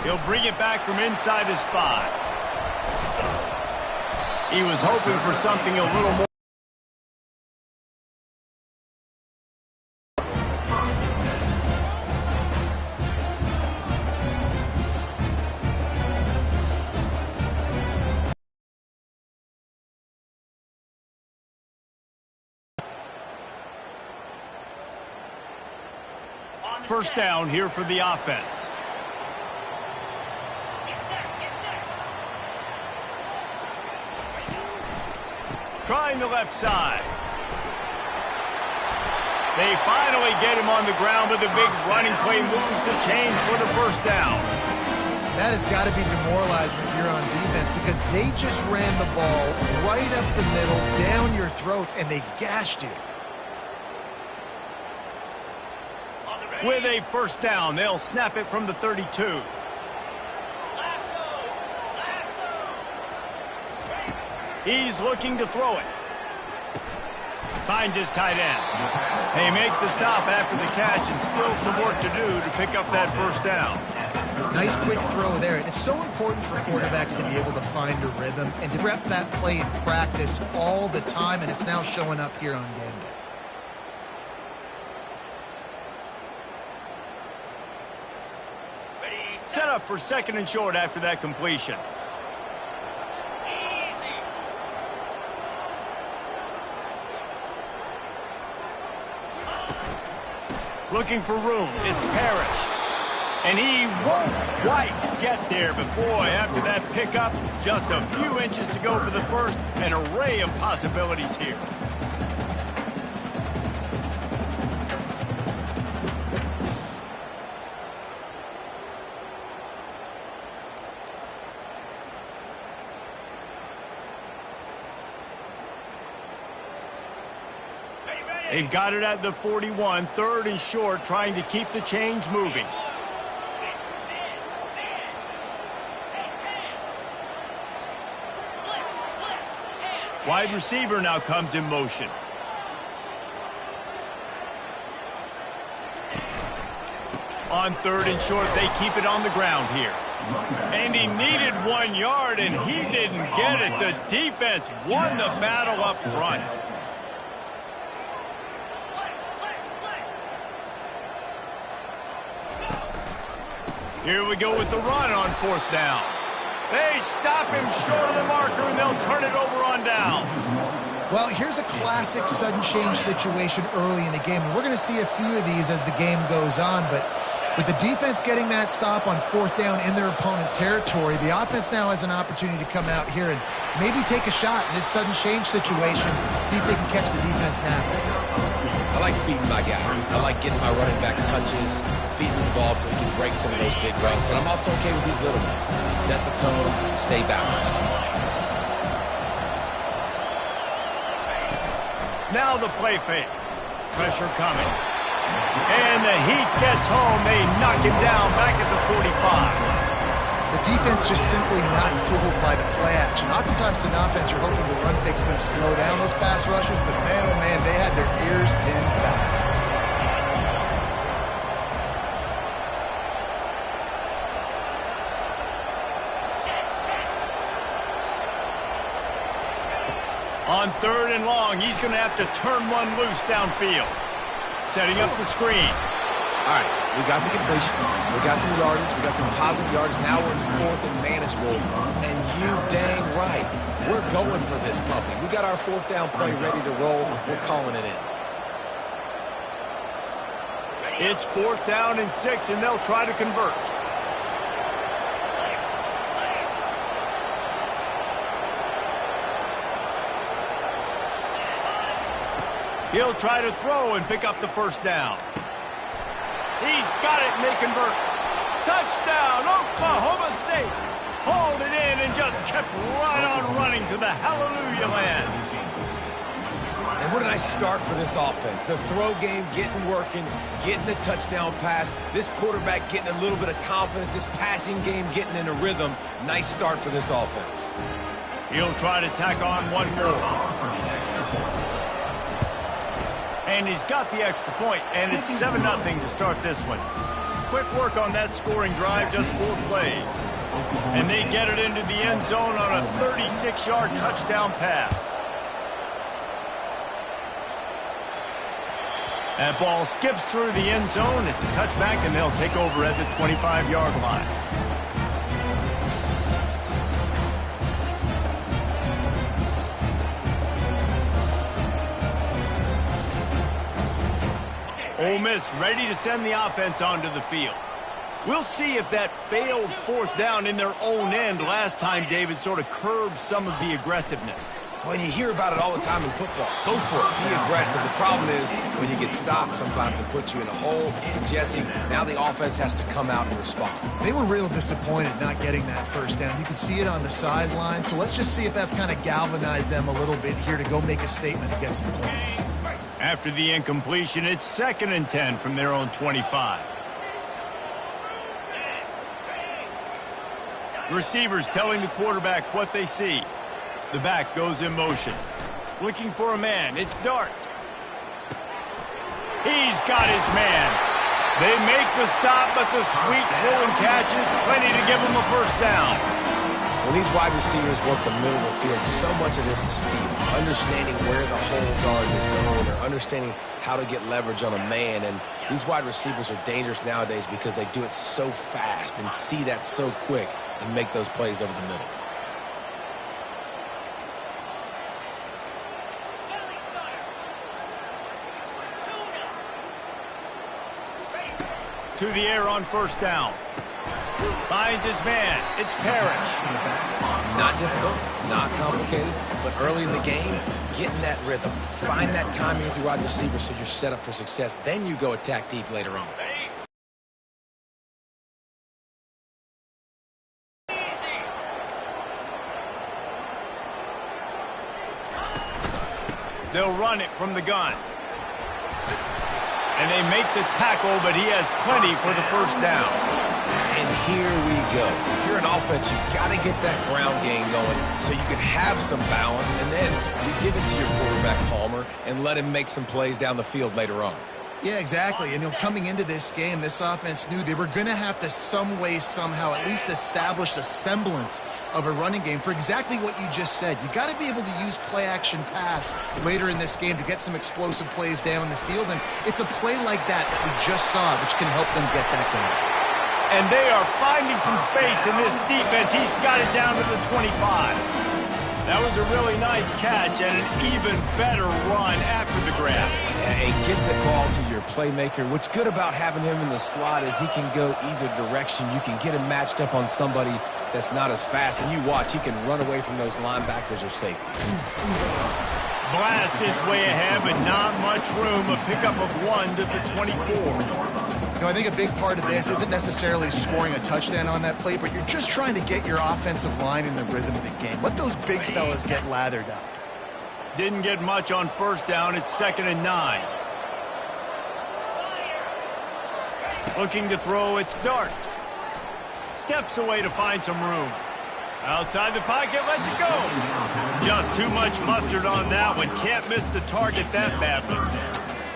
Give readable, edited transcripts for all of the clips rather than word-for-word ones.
He'll bring it back from inside his 5. He was hoping for something a little more. First down here for the offense. Trying the left side. They finally get him on the ground, but the big running play moves the chains for the first down. That has got to be demoralizing if you're on defense because they just ran the ball right up the middle, down your throats, and they gashed you. With a first down, they'll snap it from the 32. He's looking to throw it. Finds his tight end. They make the stop after the catch and still some work to do to pick up that first down. Nice quick throw there. And it's so important for quarterbacks to be able to find a rhythm and to rep that play in practice all the time, and it's now showing up here on game day. Set up for second and short after that completion. Looking for room. It's Parrish. And he won't quite get there, but boy, after that pickup, just a few inches to go for the first. An array of possibilities here. They've got it at the 41, third and short, trying to keep the chains moving. Wide receiver now comes in motion. On third and short, they keep it on the ground here. And he needed 1 yard, and he didn't get it. The defense won the battle up front. Here we go with the run on fourth down. They stop him short of the marker, and they'll turn it over on downs. Well, here's a classic sudden change situation early in the game. And we're going to see a few of these as the game goes on. But with the defense getting that stop on fourth down in their opponent territory, the offense now has an opportunity to come out here and maybe take a shot in this sudden change situation, see if they can catch the defense napping. I like feeding my guy. I like getting my running back touches, feeding the ball so he can break some of those big runs. But I'm also okay with these little ones. Set the tone, stay balanced. Now the play fake. Pressure coming. And the heat gets home. They knock him down back at the 45. The defense just simply not fooled by the play action. Oftentimes in offense, you're hoping the run fake's going to slow down those pass rushers, but man, oh man, they had their ears pinned back. On third and long, he's going to have to turn one loose downfield. Setting up the screen. All right, we got the completion. We got some yardage. We got some positive yardage. Now we're in fourth and manageable. And you dang right, we're going for this puppy. We got our fourth down play ready to roll. We're calling it in. It's fourth down and 6, and they'll try to convert. He'll try to throw and pick up the first down. He's got it, and they convert. Touchdown, Oklahoma State. Hauled it in and just kept right on running to the hallelujah land. And what a nice start for this offense. The throw game getting working, getting the touchdown pass. This quarterback getting a little bit of confidence. This passing game getting in a rhythm. Nice start for this offense. He'll try to tack on one more. And he's got the extra point, and it's 7-0 to start this one. quick work on that scoring drive, just 4 plays. And they get it into the end zone on a 36-yard touchdown pass. That ball skips through the end zone. It's a touchback, and they'll take over at the 25-yard line. Ole Miss ready to send the offense onto the field. We'll see if that failed 4th down in their own end last time, David, sort of curbed some of the aggressiveness. Well, you hear about it all the time in football. Go for it. Be aggressive. The problem is when you get stopped, sometimes it puts you in a hole. And, Jesse, now the offense has to come out and respond. They were real disappointed not getting that 1st down. You could see it on the sideline. So let's just see if that's kind of galvanized them a little bit here to go make a statement and get some points. After the incompletion, it's 2nd and 10 from their own 25. Receivers telling the quarterback what they see. The back goes in motion. Looking for a man. It's Dart. He's got his man. They make the stop, but the sweet rolling catch is plenty to give them a 1st down. When these wide receivers work the middle of the field, so much of this is feel. Understanding where the holes are in the zone, or understanding how to get leverage on a man. And these wide receivers are dangerous nowadays because they do it so fast and see that so quick and make those plays over the middle. To the air on 1st down. Finds his man. It's Parrish. Not difficult, not complicated, but early in the game, get in that rhythm. Find that timing with your wide receiver so you're set up for success. Then you go attack deep later on. They'll run it from the gun. And they make the tackle, but he has plenty for the 1st down. And here we go. If you're an offense, you've got to get that ground game going so you can have some balance, and then you give it to your quarterback, Palmer, and let him make some plays down the field later on. Yeah, exactly. And coming into this game, this offense knew they were going to have to some way, somehow, at least establish a semblance of a running game for exactly what you just said. You got to be able to use play-action pass later in this game to get some explosive plays down the field. And it's a play like that we just saw, which can help them get that going. And they are finding some space in this defense. He's got it down to the 25. That was a really nice catch and an even better run after the grab. And get the ball to your playmaker. What's good about having him in the slot is he can go either direction. You can get him matched up on somebody that's not as fast. And you watch, he can run away from those linebackers or safeties. Blast is way ahead, but not much room. A pickup of 1 to the 24. I think a big part of this isn't necessarily scoring a touchdown on that play, but you're just trying to get your offensive line in the rhythm of the game. Let those big fellas get lathered up. Didn't get much on 1st down. It's 2nd and 9. Looking to throw, it's Dart. Steps away to find some room. Outside the pocket, lets it go. Just too much mustard on that one. Can't miss the target that badly.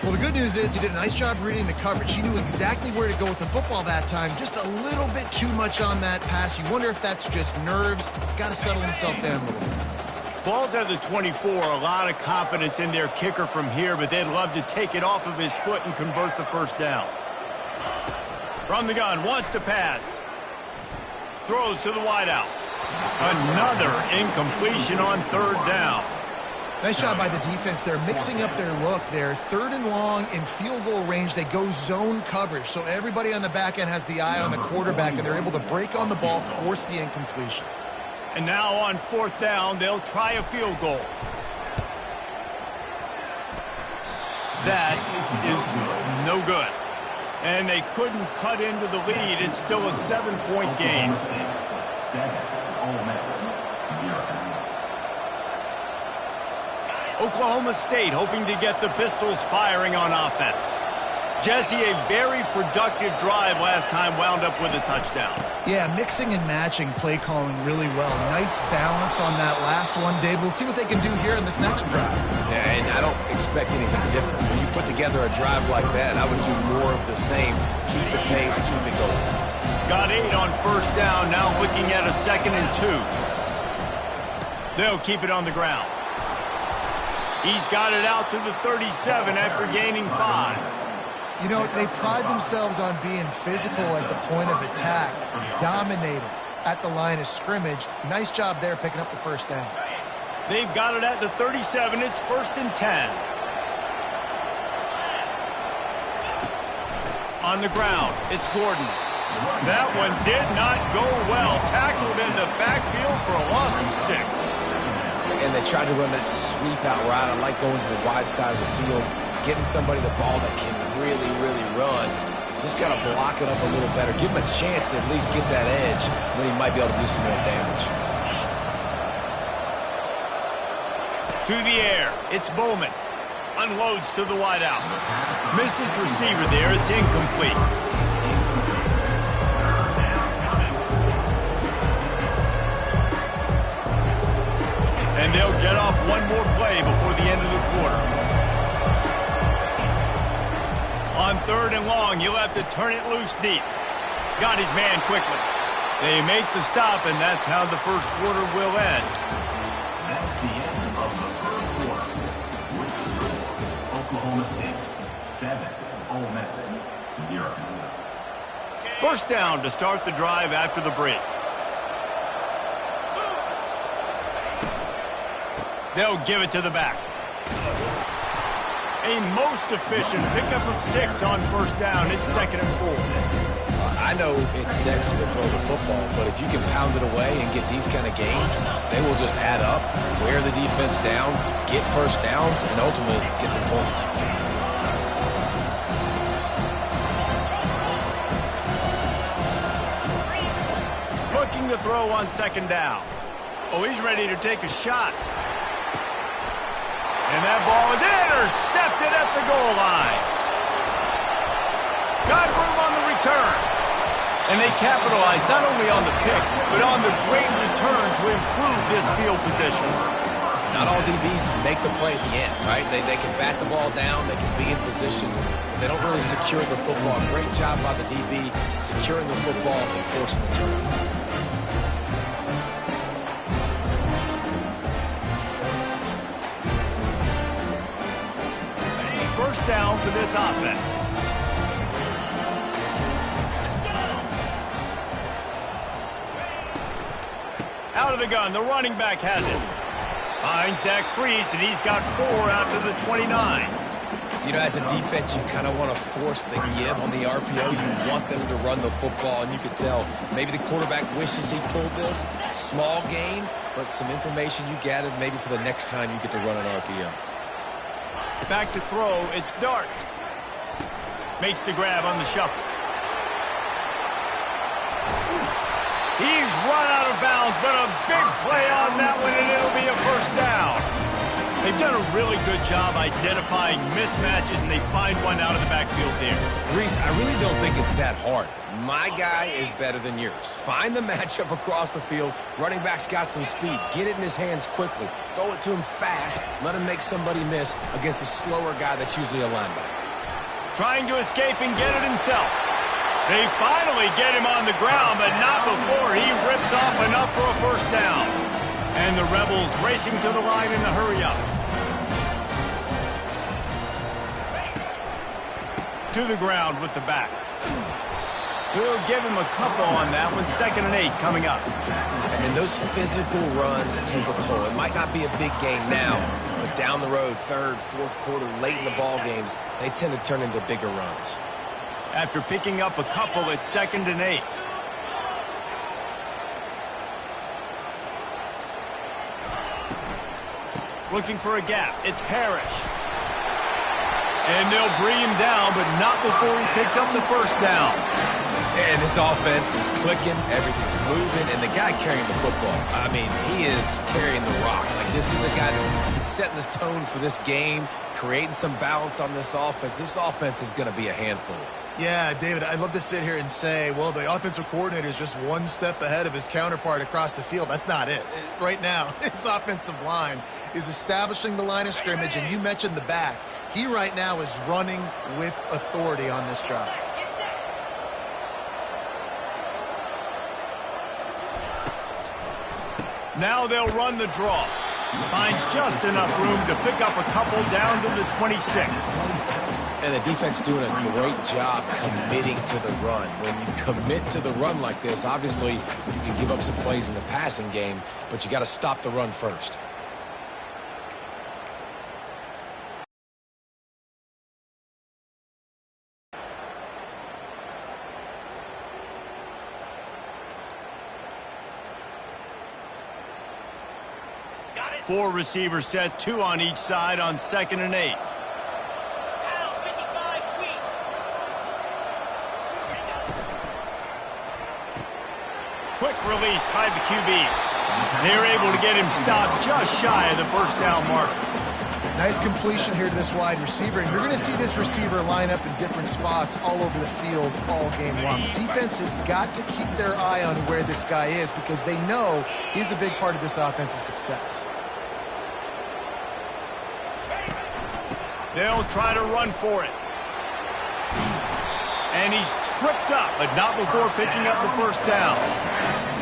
Well, the good news is he did a nice job reading the coverage. He knew exactly where to go with the football that time. Just a little bit too much on that pass. You wonder if that's just nerves. He's got to settle himself down a little bit. Ball's at the 24. A lot of confidence in their kicker from here, but they'd love to take it off of his foot and convert the 1st down. From the gun, wants to pass. Throws to the wideout. Another incompletion on 3rd down. Nice job by the defense. They're mixing up their look. They're 3rd and long in field goal range. They go zone coverage. So everybody on the back end has the eye on the quarterback, and they're able to break on the ball, force the incompletion. And now on 4th down, they'll try a field goal. That is no good. And they couldn't cut into the lead. It's still a 7-point game. 7, Ole Miss 0. Oklahoma State hoping to get the Pistols firing on offense. Jesse, a very productive drive last time wound up with a touchdown. Yeah, mixing and matching play calling really well. Nice balance on that last one, Dave. We'll see what they can do here in this next drive. Yeah, and I don't expect anything different. When you put together a drive like that, I would do more of the same. Keep the pace, keep it going. Got 8 on first down, now looking at a 2nd and 2. They'll keep it on the ground. He's got it out to the 37 after gaining 5. You know, they pride themselves on being physical at the point of attack, dominated at the line of scrimmage. Nice job there picking up the first down. They've got it at the 37. It's 1st and 10. On the ground, it's Gordon. That one did not go well. Tackled in the backfield for a loss of 6. And they tried to run that sweep out route. I like going to the wide side of the field, getting somebody the ball that can really, really run. Just got to block it up a little better. Give him a chance to at least get that edge. Then he might be able to do some more damage. To the air. It's Bowman. Unloads to the wideout. Missed his receiver there. It's incomplete. And they'll get off one more play before the end of the quarter. On 3rd and long, he'll have to turn it loose deep. Got his man quickly. They make the stop, and that's how the first quarter will end. That's the end of the first quarter. With the score, Oklahoma State 7, Ole Miss 0. First down to start the drive after the break. They'll give it to the back. A most efficient pickup of 6 on first down. It's 2nd and 4. I know it's sexy to throw the football, but if you can pound it away and get these kind of gains, they will just add up, wear the defense down, get first downs, and ultimately get some points. Looking to throw on 2nd down. Oh, he's ready to take a shot. And that ball is intercepted at the goal line. Got room on the return. And they capitalized not only on the pick, but on the great return to improve this field position. Not all DBs make the play at the end, right? They can bat the ball down, they can be in position, but they don't really secure the football. Great job by the DB securing the football and forcing the turnover. First down for this offense. Out of the gun, the running back has it. Finds that crease, and he's got 4 out to the 29. You know, as a defense, you kind of want to force the give on the RPO. You want them to run the football, and you can tell maybe the quarterback wishes he pulled this. Small gain, but some information you gathered maybe for the next time you get to run an RPO. Back to throw, it's Dart. Makes the grab on the shuffle. He's run out of bounds, but a big play on that one, and it'll be a first down. They've done a really good job identifying mismatches, and they find one out of the backfield there. Reese, I really don't think it's that hard. My guy is better than yours. Find the matchup across the field. Running back's got some speed. Get it in his hands quickly. Throw it to him fast. Let him make somebody miss against a slower guy that's usually a linebacker. Trying to escape and get it himself. They finally get him on the ground, but not before he rips off enough for a first down. And the Rebels racing to the line in the hurry-up. To the ground with the back. We'll give him a couple on that one. 2nd and 8 coming up. And those physical runs take a toll. It might not be a big game now, but down the road, 3rd, 4th quarter, late in the ball games, they tend to turn into bigger runs. After picking up a couple, it's 2nd and 8. Looking for a gap. It's Parrish. And they'll bring him down, but not before he picks up the first down. And this offense is clicking, everything's moving, and the guy carrying the football, I mean, he is carrying the rock. Like, This is a guy that's setting this tone for this game, creating some balance on this offense. This offense is going to be a handful. Yeah, David, I'd love to sit here and say, well, the offensive coordinator is just one step ahead of his counterpart across the field. That's not it. Right now, his offensive line is establishing the line of scrimmage, and you mentioned the back. He right now is running with authority on this drive. Now they'll run the draw. Finds just enough room to pick up a couple down to the 26. And the defense doing a great job committing to the run. When you commit to the run like this, obviously you can give up some plays in the passing game, but you got to stop the run first. Four receivers set, 2 on each side on 2nd and 8. Quick release by the QB. They're able to get him stopped just shy of the first down mark. Nice completion here to this wide receiver. And you're going to see this receiver line up in different spots all over the field all game long. The defense has got to keep their eye on where this guy is because they know he's a big part of this offense's success. They'll try to run for it. And he's tripped up, but not before picking up the first down.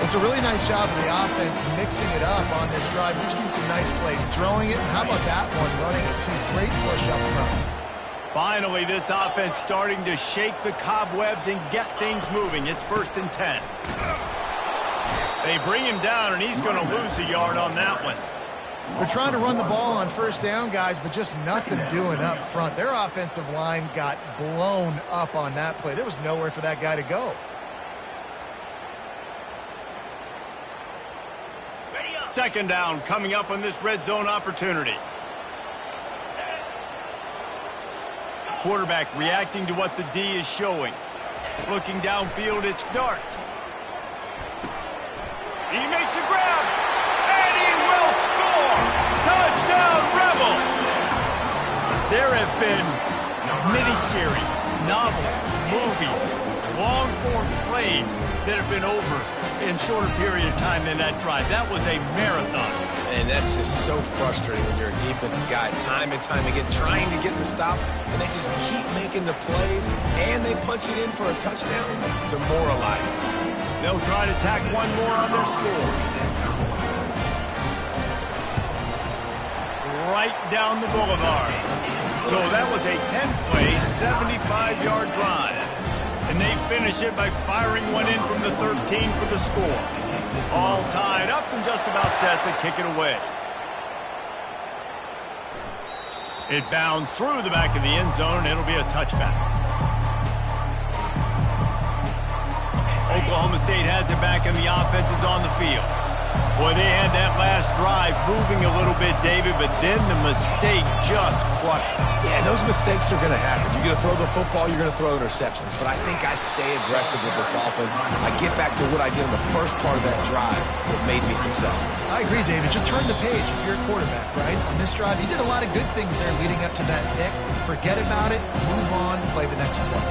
It's a really nice job of the offense mixing it up on this drive. We've seen some nice plays throwing it, and how about that one running it too? Great push up front. Finally, this offense starting to shake the cobwebs and get things moving. It's 1st and 10. They bring him down, and he's going to lose a yard on that one. They're trying to run the ball on first down, guys, but just nothing doing up front. Their offensive line got blown up on that play. There was nowhere for that guy to go. Second down coming up on this red zone opportunity. Quarterback reacting to what the D is showing. Looking downfield, it's dark. He makes a grab, and he will score! Touchdown, Rebels! There have been miniseries, novels, movies, long-form plays that have been over in shorter period of time than that drive. That was a marathon. And that's just so frustrating when you're a defensive guy, time and time again, trying to get the stops, and they just keep making the plays, and they punch it in for a touchdown. Demoralizing. They'll try to tack one more on their score. Right down the boulevard. So that was a 10-play, 75-yard drive. And they finish it by firing one in from the 13 for the score. All tied up and just about set to kick it away. It bounds through the back of the end zone, and it'll be a touchback. Oklahoma State has it back, and the offense is on the field. Boy, they had that last drive moving a little bit, David, but then the mistake just crushed them. Yeah, those mistakes are going to happen. You're going to throw the football, you're going to throw interceptions. But I think I stay aggressive with this offense. I get back to what I did in the first part of that drive that made me successful. I agree, David. Just turn the page if you're a quarterback, right? On this drive, you did a lot of good things there leading up to that pick. Forget about it, move on, play the next play.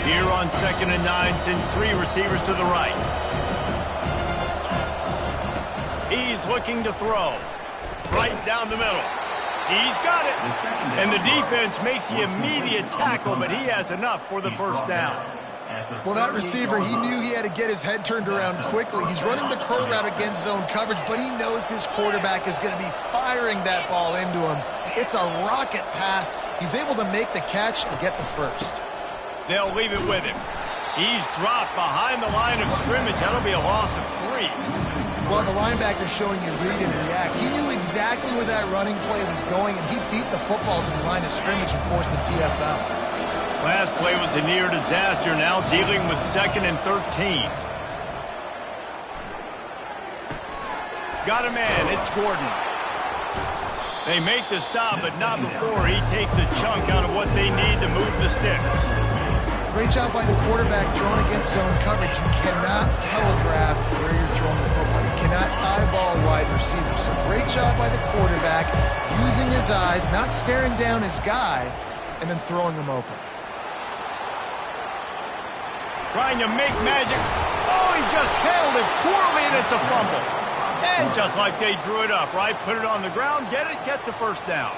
Here on 2nd and 9, sends 3 receivers to the right. He's looking to throw. Right down the middle. He's got it. And the defense makes the immediate tackle, but he has enough for the first down. Well, that receiver, he knew he had to get his head turned around quickly. He's running the curl route against zone coverage, but he knows his quarterback is going to be firing that ball into him. It's a rocket pass. He's able to make the catch and get the first. They'll leave it with him. He's dropped behind the line of scrimmage. That'll be a loss of 3. Well, the linebacker's showing you read and react. He knew exactly where that running play was going, and he beat the football to the line of scrimmage and forced the TFL. Last play was a near disaster, now dealing with 2nd and 13. Got a man, it's Gordon. They make the stop, but not before he takes a chunk out of what they need to move the sticks. Great job by the quarterback throwing against zone coverage. You cannot telegraph where you're throwing the football. You cannot eyeball wide receivers. So great job by the quarterback using his eyes, not staring down his guy, and then throwing him open. Trying to make magic. Oh, he just handled it poorly, and it's a fumble. And just like they drew it up, right? Put it on the ground, get the first down.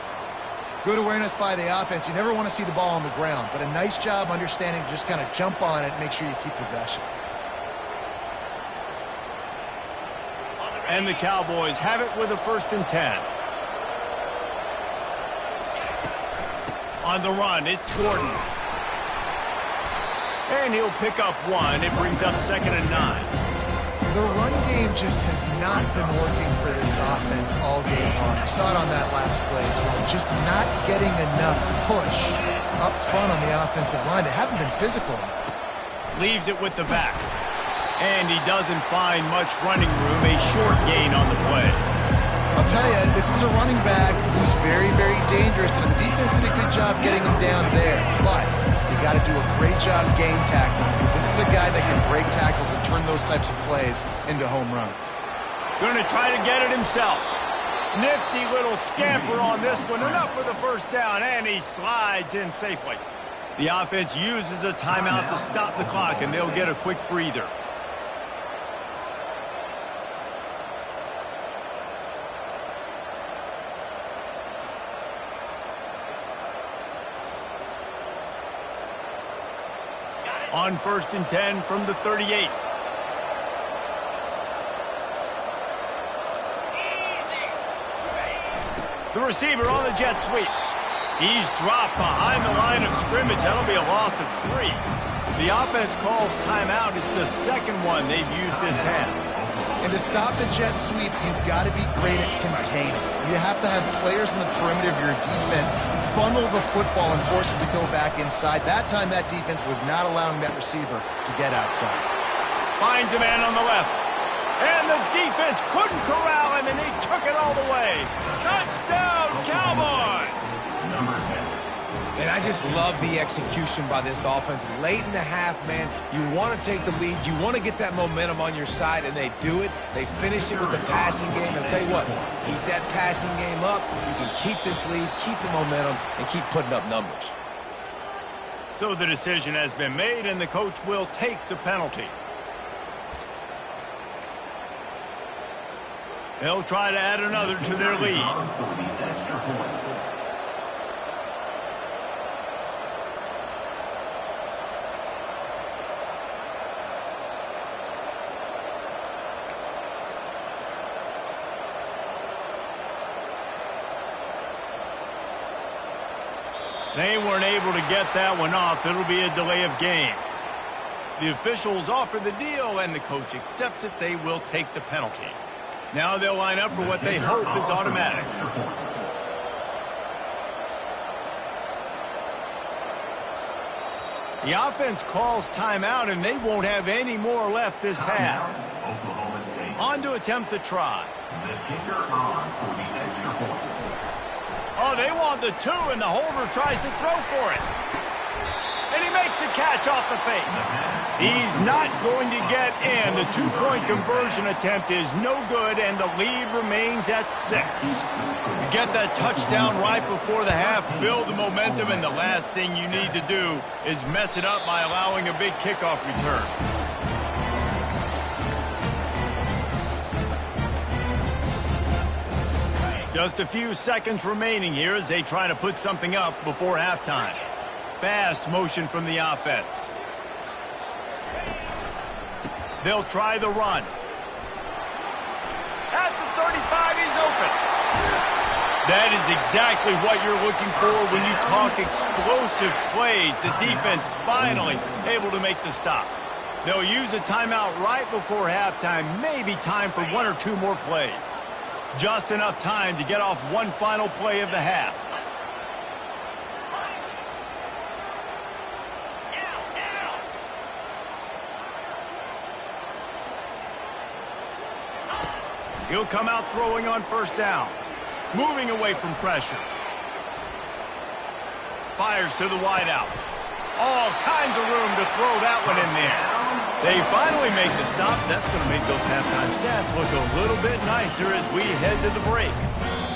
Good awareness by the offense. You never want to see the ball on the ground, but a nice job understanding to just kind of jump on it and make sure you keep possession. And the Cowboys have it with a 1st and 10. On the run, it's Gordon. And he'll pick up 1. It brings up 2nd and 9. The run game just has not been working for this offense all game long. You saw it on that last play as well. Just not getting enough push up front on the offensive line. They haven't been physical. Leaves it with the back. And he doesn't find much running room. A short gain on the play. I'll tell you, this is a running back who's very, very dangerous. And the defense did a good job getting him down there. But you got to do a great job game tackling, because this is a guy that can break tackles and turn those types of plays into home runs. Going to try to get it himself. Nifty little scamper on this one. Enough for the first down, and he slides in safely. The offense uses a timeout to stop the clock, and they'll get a quick breather. On 1st and 10 from the 38. The receiver on the jet sweep. He's dropped behind the line of scrimmage. That'll be a loss of 3. The offense calls timeout. It's the 2nd one they've used this half. And to stop the jet sweep, you've got to be great at containing. You have to have players in the perimeter of your defense funnel the football and force it to go back inside. That time, that defense was not allowing that receiver to get outside. Finds a man on the left. And the defense couldn't corral him, and he took it all the way. Touchdown, Cowboys! Number 10. And I just love the execution by this offense. Late in the half, man, you want to take the lead. You want to get that momentum on your side, and they do it. They finish it with the passing game. And I'll tell you what, keep that passing game up. You can keep this lead, keep the momentum, and keep putting up numbers. So the decision has been made, and the coach will take the penalty. They'll try to add another to their lead. They weren't able to get that one off. It'll be a delay of game. The officials offer the deal, and the coach accepts it. They will take the penalty. Now they'll line up for what they hope is automatic. The offense calls timeout, and they won't have any more left this half. On to attempt the try. The kicker on for the extra point. Oh, they want the 2, and the holder tries to throw for it. And he makes the catch off the fake. He's not going to get in. The 2-point conversion attempt is no good, and the lead remains at 6. You get that touchdown right before the half, build the momentum, and the last thing you need to do is mess it up by allowing a big kickoff return. Just a few seconds remaining here as they try to put something up before halftime. Fast motion from the offense. They'll try the run. At the 35, he's open. That is exactly what you're looking for when you talk explosive plays. The defense finally able to make the stop. They'll use a timeout right before halftime. Maybe time for 1 or 2 more plays. Just enough time to get off one final play of the half. He'll come out throwing on first down. moving away from pressure. Fires to the wideout. All kinds of room to throw that one in there. They finally make the stop. That's going to make those halftime stats look a little bit nicer as we head to the break.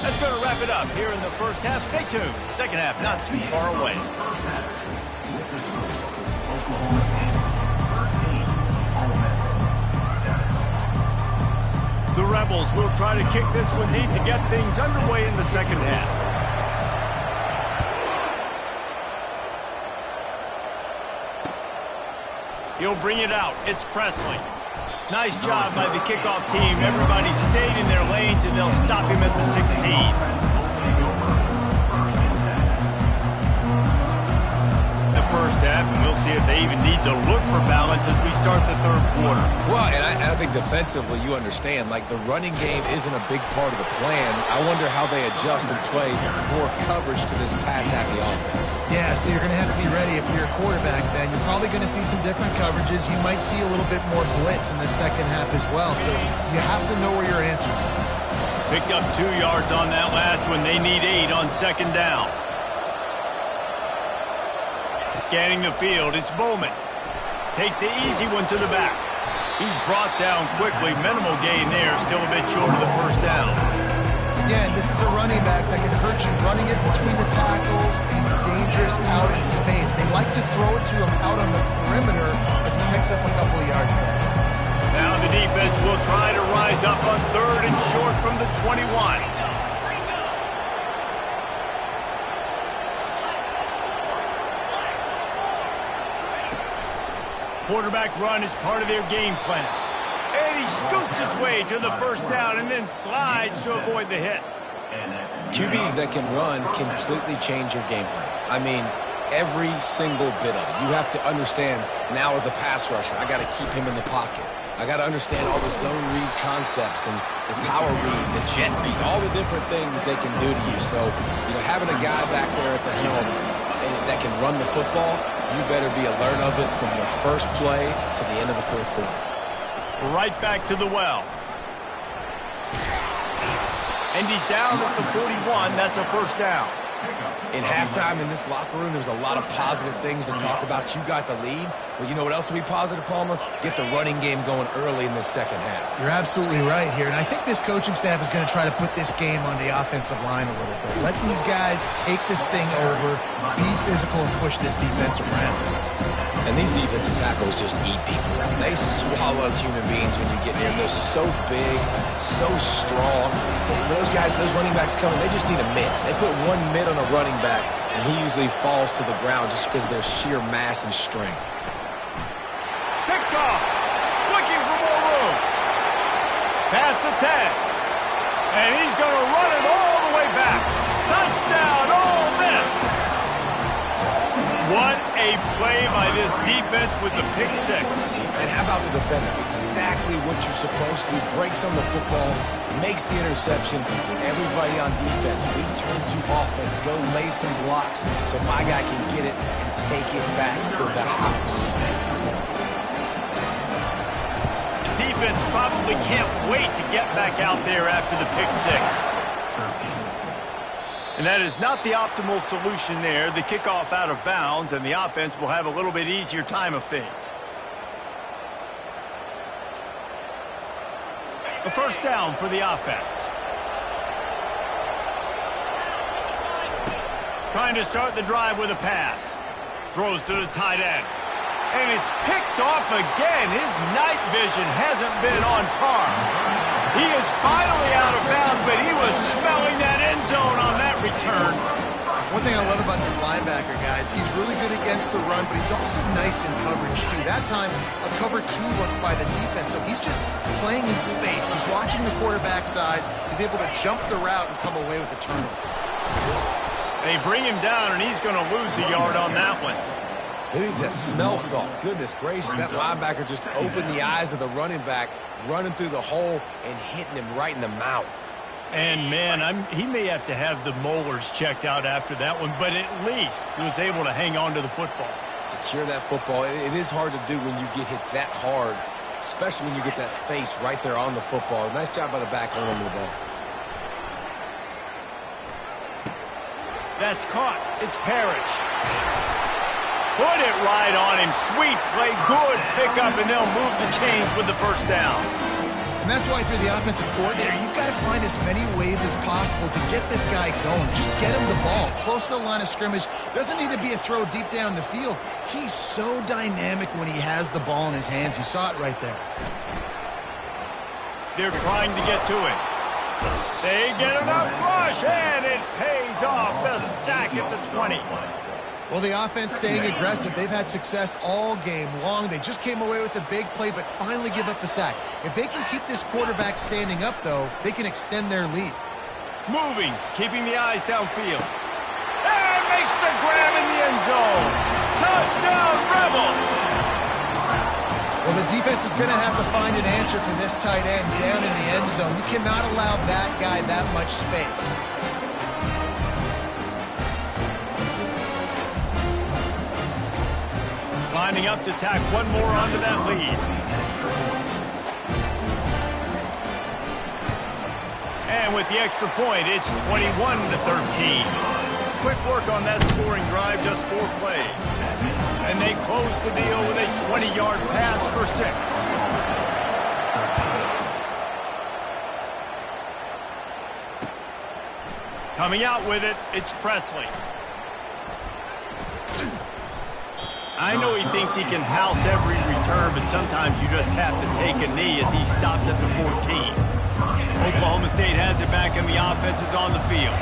That's going to wrap it up here in the first half. Stay tuned. Second half not too far away. Oklahoma State 13, Ole Miss 7. The Rebels will try to kick this one deep to get things underway in the second half. He'll bring it out. It's Presley. Nice job by the kickoff team. Everybody stayed in their lanes, and they'll stop him at the 16. The first half, and we'll see if they even need to look for balance as we start the third quarter. Well, and I think defensively, you understand, like the running game isn't a big part of the plan. I wonder how they adjust and play more coverage to this pass-happy offense. Yeah, so you're going to have to be ready if you're a quarterback, Ben. You're probably going to see some different coverages. You might see a little bit more blitz in the second half as well, so you have to know where your answers are. Picked up 2 yards on that last one. They need 8 on second down. Scanning the field, it's Bowman. Takes the easy one to the back. He's brought down quickly. Minimal gain there, still a bit short of the first down. Again, this is a running back that can hurt you running it between the tackles. He's dangerous out in space. They like to throw it to him out on the perimeter as he picks up a couple of yards there. Now the defense will try to rise up on third and short from the 21. Quarterback run is part of their game plan. And he scoots his way to the first down and then slides to avoid the hit. QBs that can run completely change your game plan. I mean, every single bit of it. You have to understand now as a pass rusher, I got to keep him in the pocket. I got to understand all the zone read concepts and the power read, the jet read, all the different things they can do to you. So, having a guy back there at the helm that can run the football, you better be alert of it from the first play to the end of the fourth quarter. Right back to the well. And he's down at the 41. That's a first down. In halftime in this locker room, there's a lot of positive things to talk about. You got the lead, but you know what else will be positive, Palmer? Get the running game going early in this second half. You're absolutely right here, and I think this coaching staff is going to try to put this game on the offensive line a little bit. Let these guys take this thing over, be physical, and push this defense around. And these defensive tackles just eat people. They swallow human beings when you get near them. They're so big, so strong. When those guys, those running backs come in, they just need a mid. They put one mid on a running back, and he usually falls to the ground just because of their sheer mass and strength. Picked off. Looking for more room. Pass to 10. And he's going to run it all the way back. Touchdown, Ole Miss. What a play by this defense with the pick six. And how about the defender? Exactly what you're supposed to do. Breaks on the football, makes the interception. Everybody on defense, we turn to offense. Go lay some blocks so my guy can get it and take it back to the house. The defense probably can't wait to get back out there after the pick six. 13. And that is not the optimal solution there. The kickoff out of bounds, and the offense will have a little bit easier time of things. A first down for the offense. Trying to start the drive with a pass. Throws to the tight end. And it's picked off again. His night vision hasn't been on par. He is finally out of bounds, but he was smelling that end zone on that return. One thing I love about this linebacker, guys, he's really good against the run, but he's also nice in coverage, too. That time, a cover 2 look by the defense, so he's just playing in space. He's watching the quarterback's eyes. He's able to jump the route and come away with a turnover. They bring him down, and he's going to lose a yard on that one. Who needs that smell salt? Goodness gracious, that linebacker just opened the eyes of the running back, running through the hole and hitting him right in the mouth. And, man, he may have to have the molars checked out after that one, but at least he was able to hang on to the football. Secure that football. It is hard to do when you get hit that hard, especially when you get that face right there on the football. Nice job by the back holding the ball. That's caught. It's Parrish. Put it right on him. Sweet play. Good pickup, and they'll move the chains with the first down. And that's why if you're the offensive coordinator, you've got to find as many ways as possible to get this guy going. Just get him the ball close to the line of scrimmage. Doesn't need to be a throw deep down the field. He's so dynamic when he has the ball in his hands. You saw it right there. They're trying to get to it. They get enough rush, and it pays off. The sack at the 20. Well, the offense staying aggressive. They've had success all game long. They just came away with a big play, but finally give up the sack. If they can keep this quarterback standing up, though, they can extend their lead. Moving, keeping the eyes downfield. And makes the grab in the end zone. Touchdown, Rebels! Well, the defense is going to have to find an answer for this tight end down in the end zone. You cannot allow that guy that much space. Lining up to tack one more onto that lead. And with the extra point, it's 21-13. Quick work on that scoring drive, just 4 plays. And they close the deal with a 20-yard pass for 6. Coming out with it, it's Presley. I know he thinks he can house every return, but sometimes you just have to take a knee as he stopped at the 14. Oklahoma State has it back and the offense is on the field.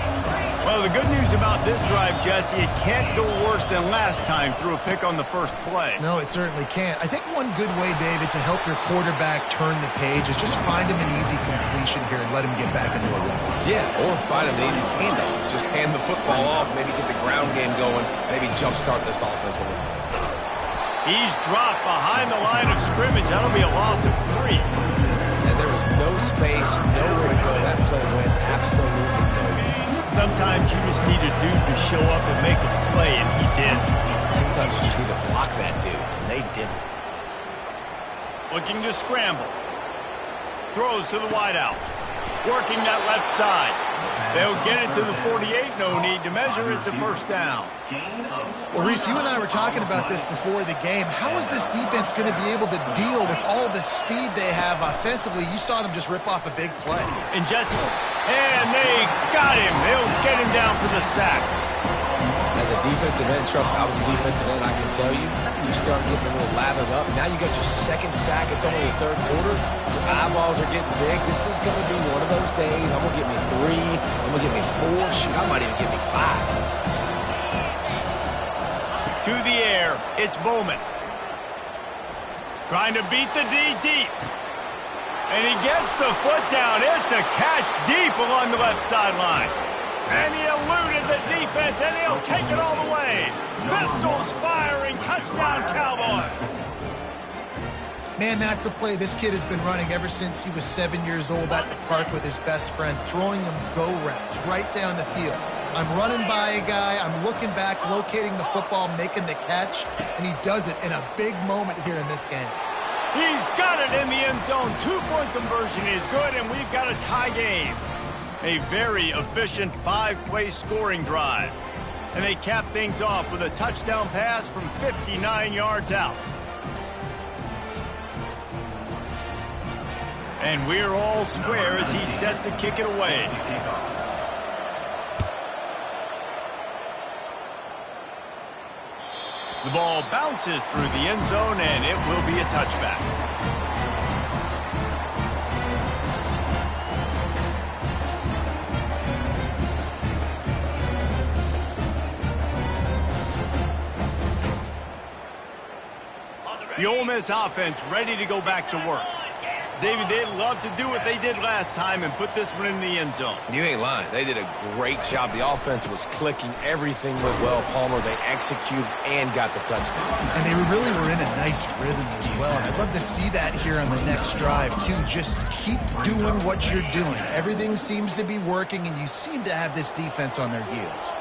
Well, the good news about this drive, Jesse, it can't go worse than last time through a pick on the first play. No, it certainly can't. I think one good way, David, to help your quarterback turn the page is just find him an easy completion here and let him get back into a rhythm. Yeah, or find him an easy handoff. Just hand the football off, maybe get the ground game going, maybe jumpstart this offense a little bit. He's dropped behind the line of scrimmage. That'll be a loss of 3. And there was no space, nowhere to go. That play went absolutely nowhere. Sometimes you just need a dude to show up and make a play, and he did. Sometimes you just need to block that dude, and they didn't. Looking to scramble. Throws to the wideout. Working that left side. They'll get it to the 48. No need to measure. It's a first down. Well, Reese, you and I were talking about this before the game. How is this defense going to be able to deal with all the speed they have offensively? You saw them just rip off a big play. And Jesse, and they got him. They'll get him down for the sack. As a defensive end, trust me, I was a defensive end, I can tell you, you start getting a little lathered up. Now you got your second sack. It's only the third quarter. Your eyeballs are getting big. This is going to be one of those days. I'm going to get me 3. I'm going to get me 4. Shoot, I might even get me 5. To the air, it's Bowman. Trying to beat the D deep. And he gets the foot down. It's a catch deep along the left sideline. And he eluded the defense, and he'll take it all the way. Pistols firing, touchdown Cowboys. Man, that's a play this kid has been running ever since he was 7 years old at the park with his best friend, throwing him go routes right down the field. I'm running by a guy, I'm looking back, locating the football, making the catch, and he does it in a big moment here in this game. He's got it in the end zone. 2-point conversion is good, and we've got a tie game. A very efficient 5-play scoring drive. And they cap things off with a touchdown pass from 59 yards out. And we're all square as he's set to kick it away. The ball bounces through the end zone, and it will be a touchback. The Ole Miss offense ready to go back to work. David, they'd love to do what they did last time and put this one in the end zone. You ain't lying. They did a great job. The offense was clicking. Everything went well, Palmer. They executed and got the touchdown. And they really were in a nice rhythm as well. And I'd love to see that here on the next drive, too. Just keep doing what you're doing. Everything seems to be working, and you seem to have this defense on their heels.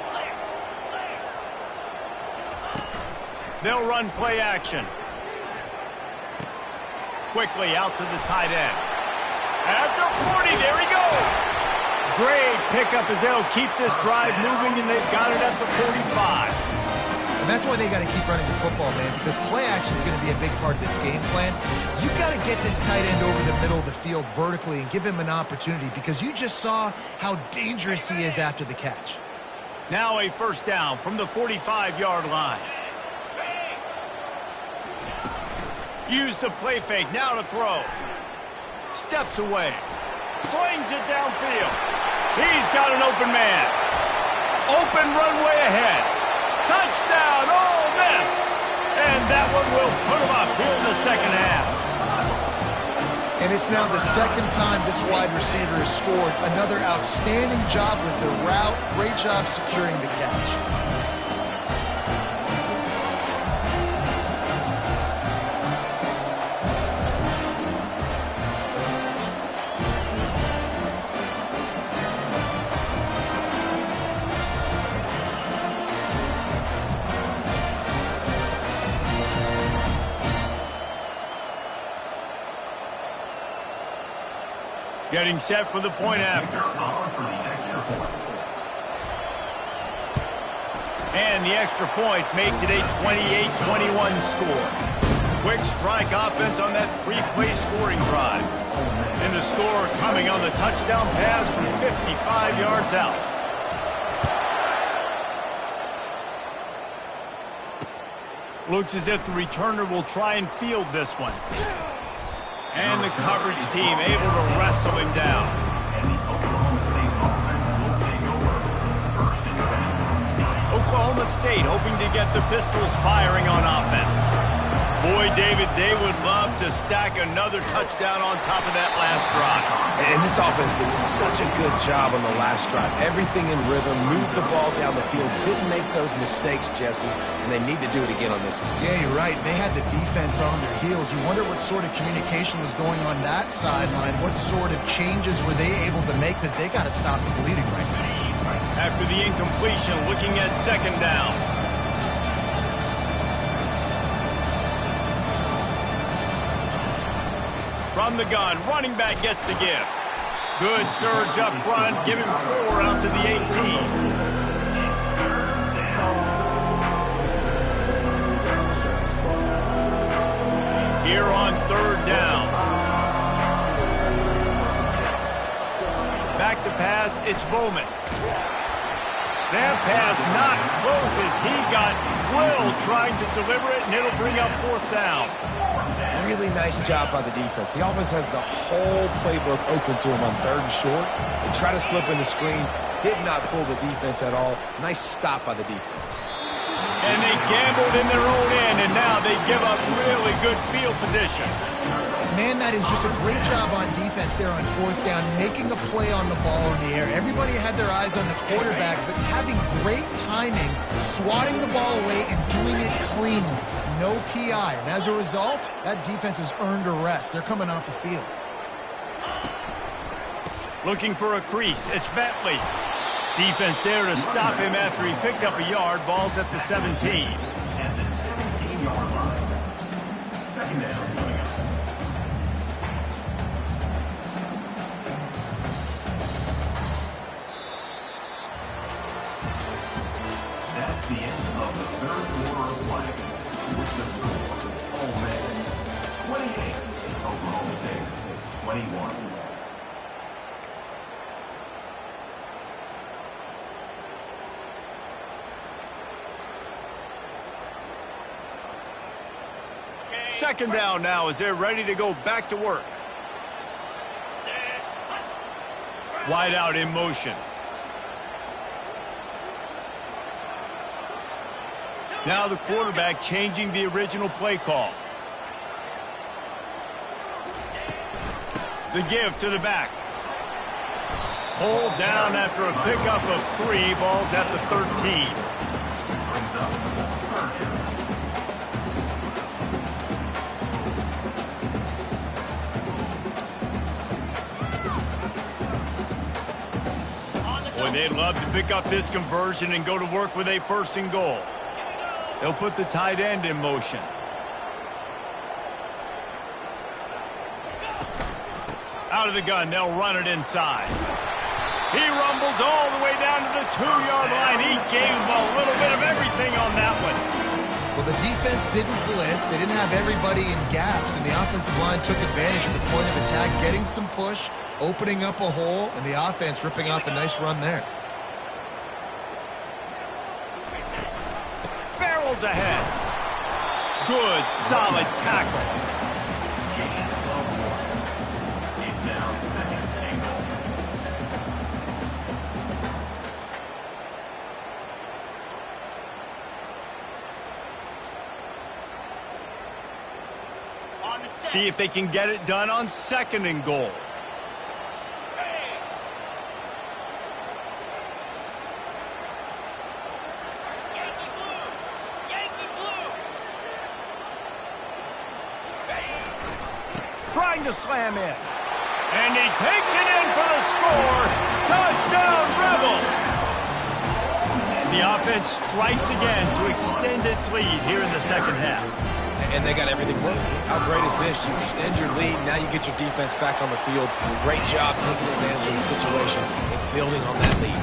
They'll run play action. Quickly out to the tight end. At the 40, there he goes. Great pickup as they'll keep this drive moving, and they've got it at the 45. And that's why they got to keep running the football, man, because play action is going to be a big part of this game plan. You've got to get this tight end over the middle of the field vertically and give him an opportunity, because you just saw how dangerous he is after the catch. Now a first down from the 45-yard line. Use the play fake, now to throw. Steps away. Slings it downfield. He's got an open man. Open runway ahead. Touchdown, Ole Miss! And that one will put him up here in the second half. And it's now the second time this wide receiver has scored. Another outstanding job with the route. Great job securing the catch. Getting set for the point after. And the extra point makes it a 28-21 score. Quick strike offense on that three-play scoring drive. And the score coming on the touchdown pass from 55 yards out. Looks as if the returner will try and field this one. And the coverage team able to wrestle him down. Oklahoma State hoping to get the Pistols firing on offense. Boy, David, they would love to stack another touchdown on top of that last drive. And this offense did such a good job on the last drive. Everything in rhythm, moved the ball down the field, didn't make those mistakes, Jesse, and they need to do it again on this one. Yeah, you're right. They had the defense on their heels. You wonder what sort of communication was going on that sideline. What sort of changes were they able to make, because they got to stop the bleeding right now. After the incompletion, looking at second down. From the gun, running back gets the give. Good surge up front, giving 4 out to the 18. Here on third down. Back to pass, it's Bowman. That pass not close as he got drilled trying to deliver it, and it'll bring up fourth down. Really nice job by the defense. The offense has the whole playbook open to him on third and short. They try to slip in the screen. Did not fool the defense at all. Nice stop by the defense. And they gambled in their own end, and now they give up really good field position. Man, that is just a great job on defense there on fourth down, making a play on the ball in the air. Everybody had their eyes on the quarterback, but having great timing, swatting the ball away and doing it cleanly. No PI, and as a result, that defense has earned a rest. They're coming off the field. Looking for a crease, it's Bentley. Defense there to stop him after he picked up a yard. Ball's at the 17. At the 17-yard line. Second down coming up. That's the end of the third quarter of play. With the score, Ole Miss 28, Oklahoma State 21. Second down now as they're ready to go back to work. Wide out in motion. Now the quarterback changing the original play call. The give to the back. Pulled down after a pickup of 3. Ball's at the 13. Boy, they'd love to pick up this conversion and go to work with a first and goal. They'll put the tight end in motion. Out of the gun, they'll run it inside. He rumbles all the way down to the 2-yard line. He gave him a little bit of everything on that one. Well, the defense didn't blitz. They didn't have everybody in gaps, and the offensive line took advantage of the point of attack, getting some push, opening up a hole, and the offense ripping off a nice run there. Barrels ahead. Good, solid tackle. He's down second and goal. See if they can get it done on 2nd and goal. Trying to slam in. And he takes it in for the score. Touchdown, Rebels! The offense strikes again to extend its lead here in the second half. And they got everything working. How great is this? You extend your lead, now you get your defense back on the field. Great job taking advantage of the situation and building on that lead.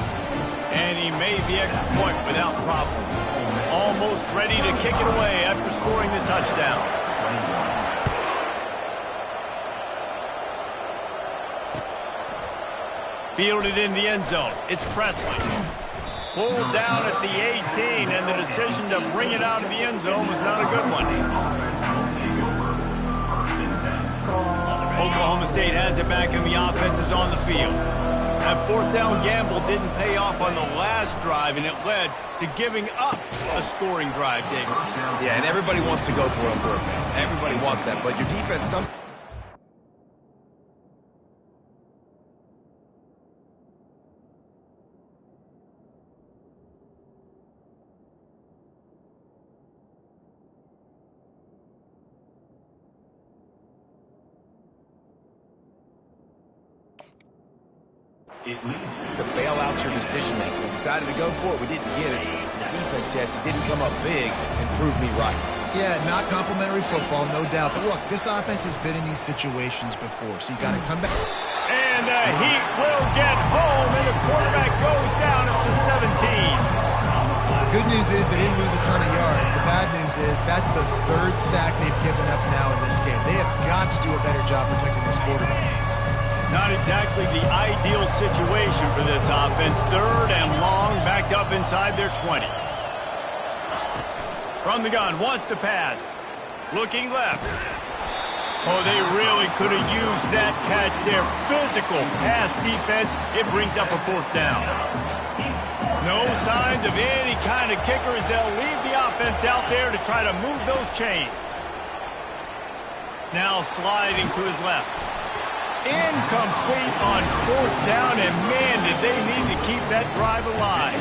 And he made the extra point without problem. Almost ready to kick it away after scoring the touchdown. Fielded in the end zone. It's Presley. Pulled down at the 18, and the decision to bring it out of the end zone was not a good one. Oklahoma State has it back, and the offense is on the field. That 4th down gamble didn't pay off on the last drive, and it led to giving up a scoring drive, David. Yeah, and everybody wants to go for a 4th down. Everybody wants that, but your defense to bail out your decision-making. We decided to go for it. We didn't get it. The defense, Jesse, didn't come up big and prove me right. Yeah, not complimentary football, no doubt. But look, this offense has been in these situations before, so you got to come back. And the Heat will get home, and the quarterback goes down at the 17. Good news is they didn't lose a ton of yards. The bad news is that's the 3rd sack they've given up now in this game. They have got to do a better job protecting this quarterback. Not exactly the ideal situation for this offense. 3rd and long, backed up inside their 20. From the gun, wants to pass. Looking left. Oh, they really could have used that catch there. Physical pass defense. It brings up a 4th down. No signs of any kind of kicker as they'll leave the offense out there to try to move those chains. Now sliding to his left. Incomplete on 4th down, and man, did they need to keep that drive alive.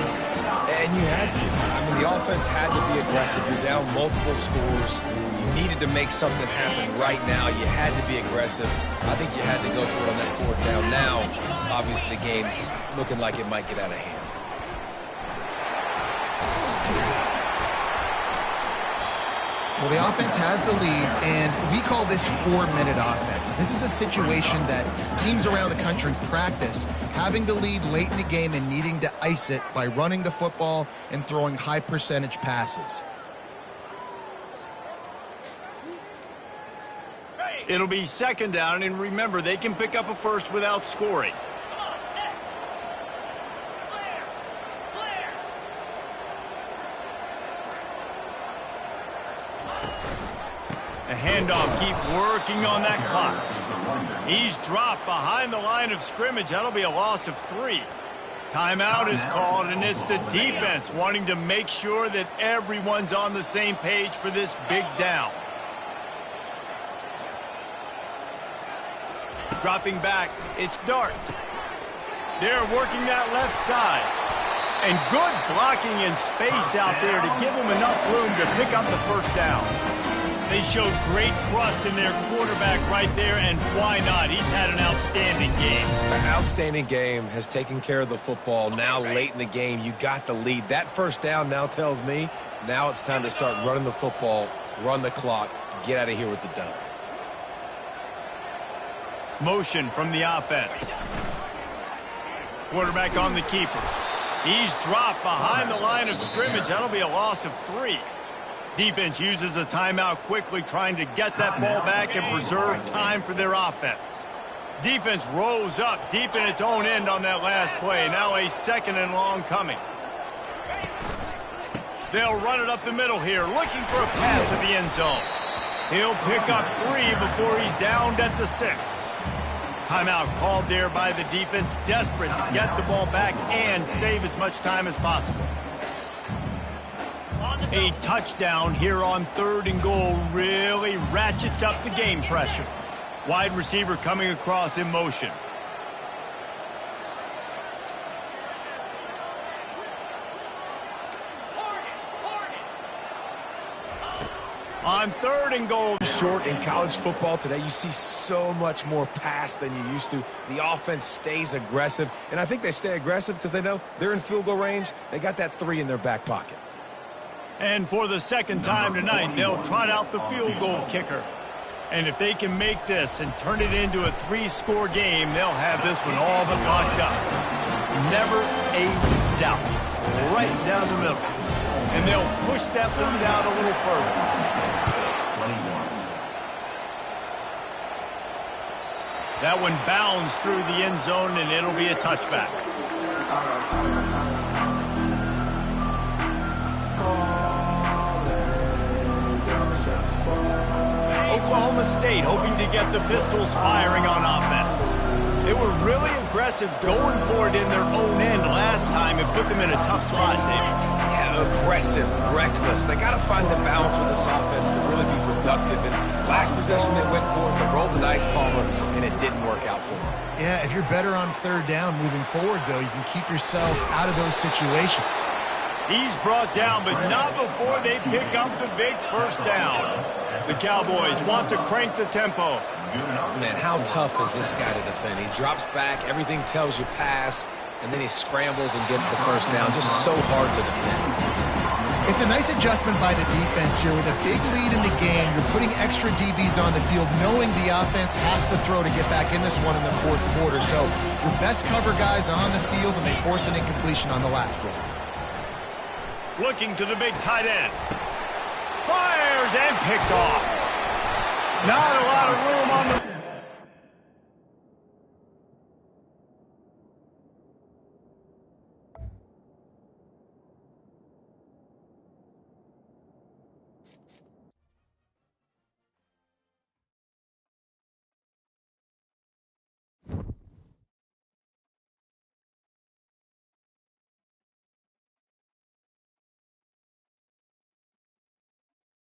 And you had to. I mean, the offense had to be aggressive. You're down multiple scores. You needed to make something happen right now. You had to be aggressive. I think you had to go for it on that 4th down. Now, obviously, the game's looking like it might get out of hand. Well, the offense has the lead, and we call this 4-minute offense. This is a situation that teams around the country practice, having the lead late in the game and needing to ice it by running the football and throwing high-percentage passes. It'll be 2nd down, and remember, they can pick up a first without scoring. The handoff, keep working on that clock. He's dropped behind the line of scrimmage. That'll be a loss of 3. Timeout is called, and it's the defense wanting to make sure that everyone's on the same page for this big down. Dropping back, it's Dart. They're working that left side. And good blocking in space out there to give them enough room to pick up the 1st down. They showed great trust in their quarterback right there, and why not? He's had an outstanding game. An outstanding game, has taken care of the football. Now late in the game, you got the lead. That 1st down now tells me now it's time to start running the football, run the clock, get out of here with the dub. Motion from the offense. Quarterback on the keeper. He's dropped behind the line of scrimmage. That'll be a loss of 3. Defense uses a timeout quickly, trying to get that ball back and preserve time for their offense. Defense rose up deep in its own end on that last play. Now a 2nd and long coming. They'll run it up the middle here, looking for a pass to the end zone. He'll pick up 3 before he's downed at the 6. Timeout called there by the defense, desperate to get the ball back and save as much time as possible. A touchdown here on 3rd and goal really ratchets up the game pressure. Wide receiver coming across in motion. On 3rd and goal. Short in college football today, you see so much more pass than you used to. The offense stays aggressive, and I think they stay aggressive because they know they're in field goal range. They got that 3 in their back pocket. And for the 2nd time tonight, they'll trot out the field goal kicker. And if they can make this and turn it into a 3-score game, they'll have this one all but locked up. Never a doubt. Right down the middle. And they'll push that lead out a little further. That one bounds through the end zone, and it'll be a touchback. Oklahoma State hoping to get the Pistols firing on offense. They were really aggressive going for it in their own end last time and put them in a tough spot, David. Yeah, aggressive, reckless. They got to find the balance with this offense to really be productive. And last possession they went for it, they rolled the dice, Palmer, and it didn't work out for them. Yeah, if you're better on 3rd down moving forward, though, you can keep yourself out of those situations. He's brought down, but not before they pick up the big 1st down. The Cowboys want to crank the tempo. Man, how tough is this guy to defend? He drops back, everything tells you pass, and then he scrambles and gets the 1st down. Just so hard to defend. It's a nice adjustment by the defense here. With a big lead in the game, you're putting extra DBs on the field, knowing the offense has to throw to get back in this one in the 4th quarter. So your best cover guys on the field, and they force an incompletion on the last one. Looking to the big tight end. Fires and picked off. Not a lot of room on the...